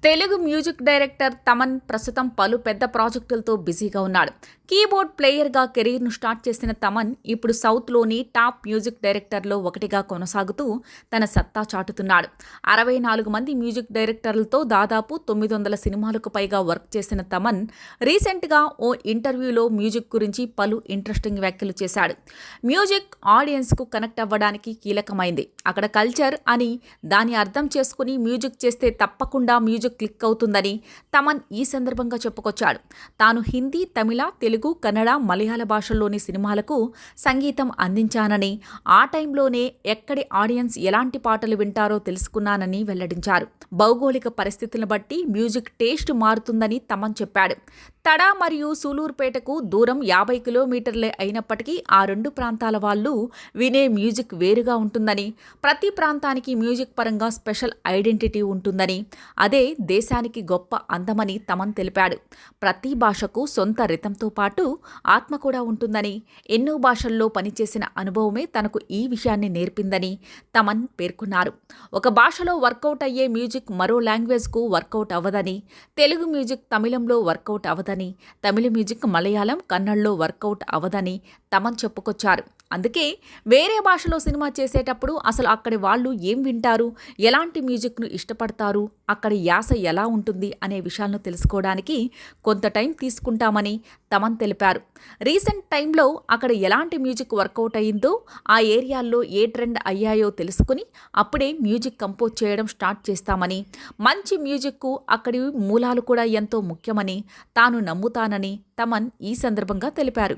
Telugu music director Thaman ప్రస్తుతం పలు పెద్ద ప్రాజెక్టులతో బిజీగా ఉన్నాడు. కీబోర్డ్ ప్లేయర్గా కెరీర్ను స్టార్ట్ చేసిన తమన్ ఇప్పుడు సౌత్లోని టాప్ మ్యూజిక్ డైరెక్టర్లో ఒకటిగా కొనసాగుతూ తన సత్తా చాటుతున్నాడు. 64 మంది మ్యూజిక్ డైరెక్టర్లతో దాదాపు 900 సినిమాలకు పైగా వర్క్ చేసిన తమన్ రీసెంట్గా ఓ ఇంటర్వ్యూలో మ్యూజిక్ గురించి పలు ఇంట్రెస్టింగ్ వ్యాఖ్యలు చేశాడు. మ్యూజిక్ ఆడియన్స్కు కనెక్ట్ అవ్వడానికి కీలకమైంది. అక్కడ కల్చర్ అని దాన్ని అర్థం చేసుకుని మ్యూజిక్ చేస్తే తప్పకుండా మ్యూజిక్ క్లిక్ అవుతుందని తమన్ ఈ సందర్భంగా చెప్పుకొచ్చాడు. తాను హిందీ, తమిళ, తెలుగు, కన్నడ, మలయాళ భాషల్లోని సినిమాలకు సంగీతం అందించానని, ఆ టైంలోనే ఎక్కడి ఆడియన్స్ ఎలాంటి పాటలు వింటారో తెలుసుకున్నానని వెల్లడించారు. భౌగోళిక పరిస్థితులను బట్టి మ్యూజిక్ టేస్ట్ మారుతుందని తమన్ చెప్పాడు. తడా మరియు సూలూరుపేటకు దూరం 50 కిలోమీటర్లే అయినప్పటికీ ఆ రెండు ప్రాంతాల వాళ్ళు వినే మ్యూజిక్ వేరుగా ఉంటుందని, ప్రతి ప్రాంతానికి మ్యూజిక్ పరంగా స్పెషల్ ఐడెంటిటీ ఉంటుందని, అదే దేశానికి గొప్ప అందమని తమన్ తెలిపాడు. ప్రతి భాషకు సొంత రితంతో పాటు ఆత్మ కూడా ఉంటుందని, ఎన్నో భాషల్లో పనిచేసిన అనుభవమే తనకు ఈ విషయాన్ని నేర్పిందని తమన్ పేర్కొన్నారు. ఒక భాషలో వర్కౌట్ అయ్యే మ్యూజిక్ మరో లాంగ్వేజ్కు వర్కౌట్ అవ్వదని, తెలుగు మ్యూజిక్ తమిళంలో వర్కౌట్ అవ్వదని, తమిళ మ్యూజిక్ మలయాళం, కన్నడలో వర్కౌట్ అవ్వదని తమన్ చెప్పుకొచ్చారు. అందుకే వేరే భాషలో సినిమా చేసేటప్పుడు అసలు అక్కడి వాళ్ళు ఏం వింటారు, ఎలాంటి మ్యూజిక్ను ఇష్టపడతారు, అక్కడి యాస ఎలా ఉంటుంది అనే విషయాలను తెలుసుకోవడానికి కొంత టైం తీసుకుంటామని తమన్ తెలిపారు. రీసెంట్ టైంలో అక్కడ ఎలాంటి మ్యూజిక్ వర్కౌట్ అయ్యిందో, ఆ ఏరియాల్లో ఏ ట్రెండ్ అయ్యాయో తెలుసుకుని అప్పుడే మ్యూజిక్ కంపోజ్ చేయడం స్టార్ట్ చేస్తామని, మంచి మ్యూజిక్కు అక్కడి మూలాలు కూడా ఎంతో ముఖ్యమని తాను నమ్ముతానని తమన్ ఈ సందర్భంగా తెలిపారు.